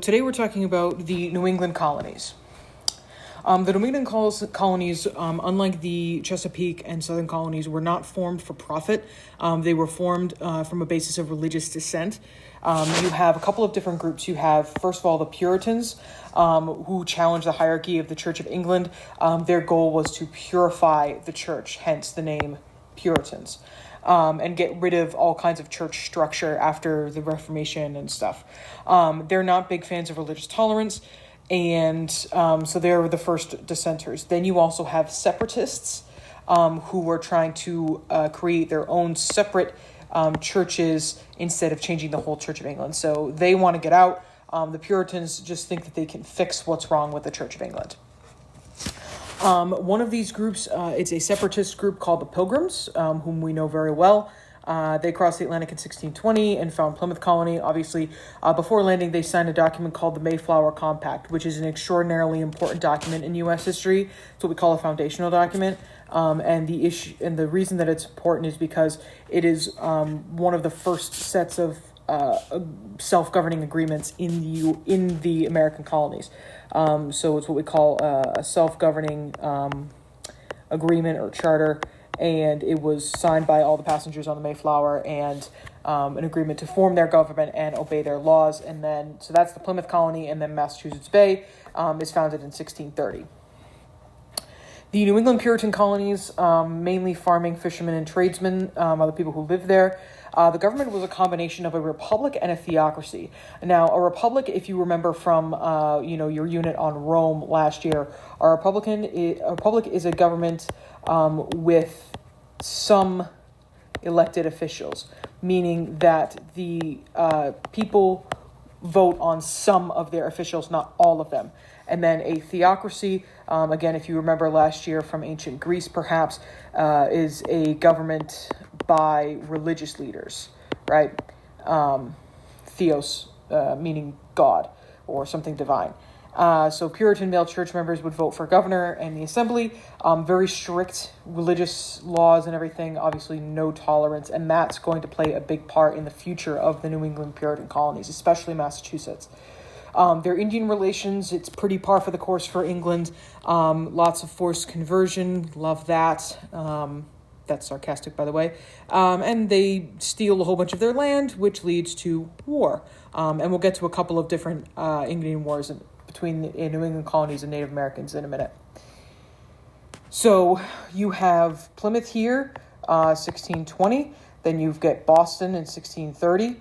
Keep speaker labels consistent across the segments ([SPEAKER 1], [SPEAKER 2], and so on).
[SPEAKER 1] today we're talking about the New England colonies. The New England colonies, unlike the Chesapeake and Southern colonies, were not formed for profit. They were formed from a basis of religious dissent. You have a couple of different groups. You have, first of all, the Puritans, who challenged the hierarchy of the Church of England. Their goal was to purify the church, hence the name Puritans, and get rid of all kinds of church structure after the Reformation and stuff. They're not big fans of religious tolerance. And so they're the first dissenters. Then you also have separatists who were trying to create their own separate churches instead of changing the whole Church of England. So they want to get out. The Puritans just think that they can fix what's wrong with the Church of England. One of these groups, it's a separatist group called the Pilgrims, whom we know very well. They crossed the Atlantic in 1620 and found Plymouth Colony. Obviously, before landing, they signed a document called the Mayflower Compact, which is an extraordinarily important document in U.S. history. It's what we call a foundational document. And the reason that it's important is because it is one of the first sets of self-governing agreements in the American colonies. So it's what we call a self-governing agreement or charter. And it was signed by all the passengers on the Mayflower and an agreement to form their government and obey their laws. And then, so that's the Plymouth Colony, and then Massachusetts Bay is founded in 1630. The New England Puritan colonies, mainly farming, fishermen, and tradesmen, are the people who lived there. The government was a combination of a republic and a theocracy. Now, a republic, if you remember from your unit on Rome last year, a republic is a government with some elected officials, meaning that the people vote on some of their officials, not all of them. And then a theocracy, again, if you remember last year from ancient Greece, perhaps, is a government by religious leaders, right? Theos, meaning God or something divine. So Puritan male church members would vote for governor and the assembly. Very strict religious laws and everything. Obviously, no tolerance. And that's going to play a big part in the future of the New England Puritan colonies, especially Massachusetts. Their Indian relations, it's pretty par for the course for England. Lots of forced conversion. Love that. That's sarcastic, by the way. And they steal a whole bunch of their land, which leads to war. And we'll get to a couple of different Indian wars between the New England colonies and Native Americans in a minute. So you have Plymouth here, 1620. Then you've got Boston in 1630.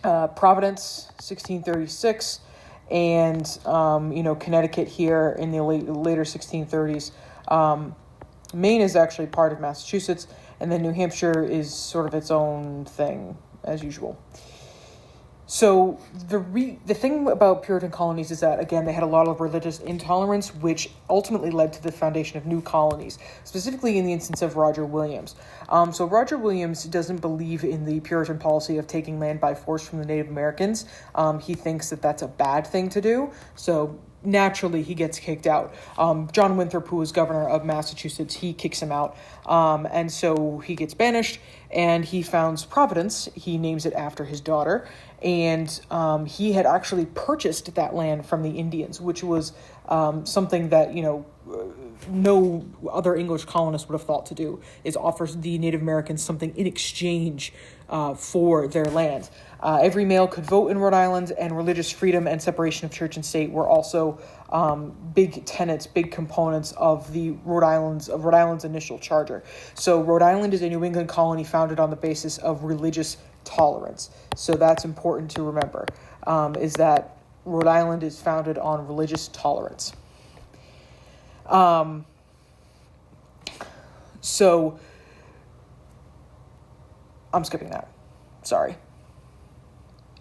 [SPEAKER 1] Providence, 1636. And, Connecticut here in the later 1630s. Maine is actually part of Massachusetts. And then New Hampshire is sort of its own thing, as usual. So the thing about Puritan colonies is that, again, they had a lot of religious intolerance, which ultimately led to the foundation of new colonies, specifically in the instance of Roger Williams. So Roger Williams doesn't believe in the Puritan policy of taking land by force from the Native Americans. He thinks that that's a bad thing to do. So naturally, he gets kicked out. John Winthrop, who was governor of Massachusetts, he kicks him out. And so he gets banished, and he founds Providence. He names it after his daughter. And he had actually purchased that land from the Indians, which was something that, no other English colonist would have thought to do, is offers the Native Americans something in exchange for their land. Every male could vote in Rhode Island, and religious freedom and separation of church and state were also big tenets, big components of Rhode Island's initial charter. So Rhode Island is a New England colony founded on the basis of religious tolerance. So that's important to remember, is that Rhode Island is founded on religious tolerance. So I'm skipping that. Sorry.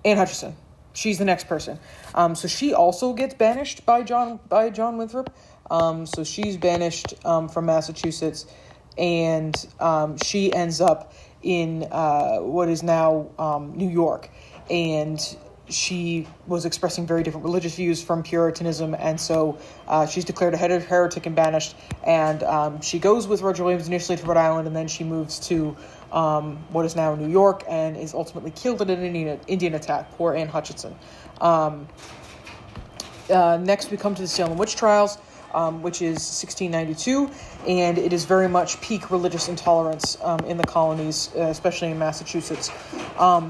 [SPEAKER 1] Anne Hutchinson. She's the next person. So she also gets banished by John Winthrop. So she's banished from Massachusetts, and she ends up in what is now New York. And she was expressing very different religious views from Puritanism, and so she's declared a heretic and banished. And she goes with Roger Williams initially to Rhode Island, and then she moves to what is now New York, and is ultimately killed in an Indian attack. Poor Anne Hutchinson. Next, we come to the Salem witch trials, which is 1692, and it is very much peak religious intolerance in the colonies, especially in Massachusetts.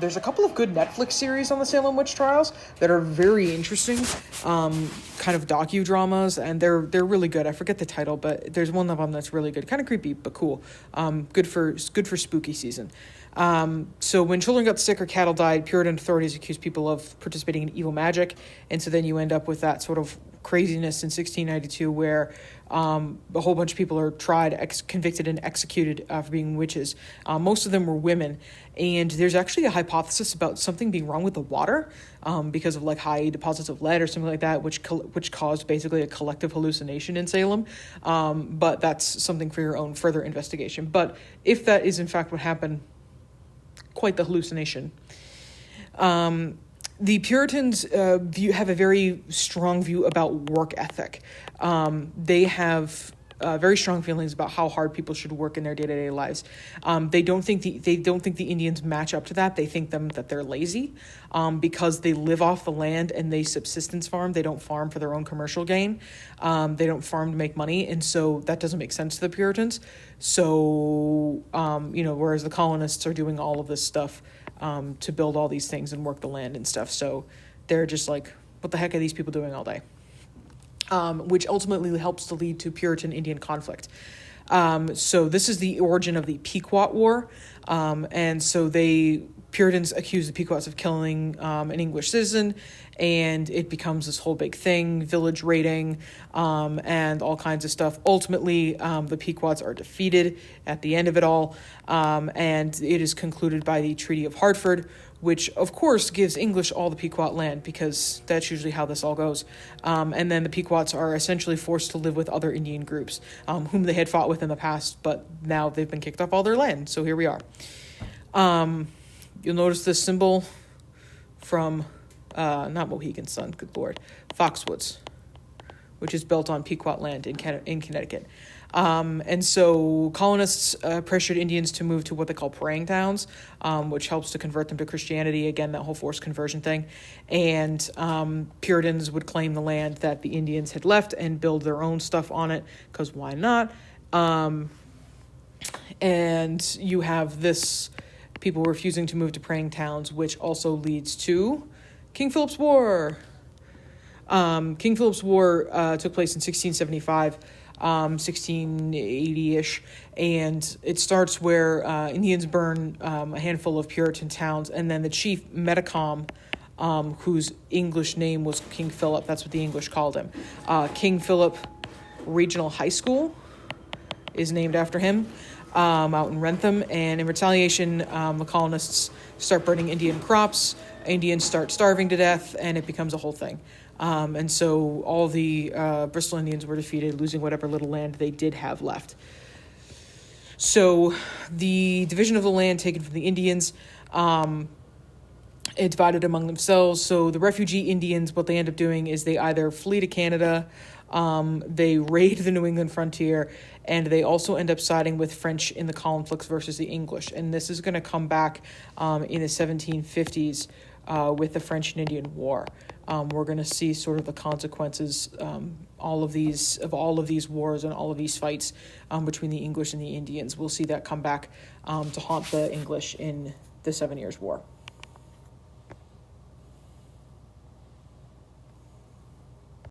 [SPEAKER 1] There's a couple of good Netflix series on the Salem witch trials that are very interesting, kind of docudramas, and they're really good. I forget the title, but there's one of them that's really good, kind of creepy but cool. Good for spooky season. So when children got sick or cattle died, Puritan authorities accused people of participating in evil magic, and so then you end up with that sort of craziness in 1692 where a whole bunch of people are tried, convicted, and executed for being witches. Most of them were women, and there's actually a hypothesis about something being wrong with the water because of like high deposits of lead or something like that, which caused basically a collective hallucination in Salem. But that's something for your own further investigation. But if that is in fact what happened, quite the hallucination. The Puritans have a very strong view about work ethic. They have very strong feelings about how hard people should work in their day-to-day lives. They don't think the Indians match up to that. They think that they're lazy because they live off the land and they subsistence farm. They don't farm for their own commercial gain. They don't farm to make money, and so that doesn't make sense to the Puritans. So whereas the colonists are doing all of this stuff to build all these things and work the land and stuff, so they're just like, what the heck are these people doing all day? Which ultimately helps to lead to Puritan-Indian conflict. So this is the origin of the Pequot War. And so Puritans accuse the Pequots of killing an English citizen, and it becomes this whole big thing, village raiding, and all kinds of stuff. Ultimately, the Pequots are defeated at the end of it all, and it is concluded by the Treaty of Hartford, which of course gives English all the Pequot land, because that's usually how this all goes. And then the Pequots are essentially forced to live with other Indian groups, whom they had fought with in the past, but now they've been kicked off all their land, so here we are. You'll notice this symbol from, not Mohegan Sun, good lord, Foxwoods, which is built on Pequot land in Connecticut. And so colonists pressured Indians to move to what they call praying towns, which helps to convert them to Christianity. Again, that whole forced conversion thing. And Puritans would claim the land that the Indians had left and build their own stuff on it, because why not? And you have this people refusing to move to praying towns, which also leads to King Philip's War. King Philip's War took place in 1675. 1680-ish, and it starts where Indians burn a handful of Puritan towns, and then the chief Metacom, whose English name was King Philip, that's what the English called him. King Philip Regional High School is named after him, out in Wrentham, and in retaliation, the colonists start burning Indian crops, Indians start starving to death, and it becomes a whole thing. And so all the Bristol Indians were defeated, losing whatever little land they did have left. So the division of the land taken from the Indians, it divided among themselves. So the refugee Indians, what they end up doing is they either flee to Canada, they raid the New England frontier, and they also end up siding with French in the conflicts versus the English. And this is going to come back in the 1750s with the French and Indian War. We're going to see sort of the consequences, all of these wars and all of these fights between the English and the Indians. We'll see that come back to haunt the English in the 7 Years' War.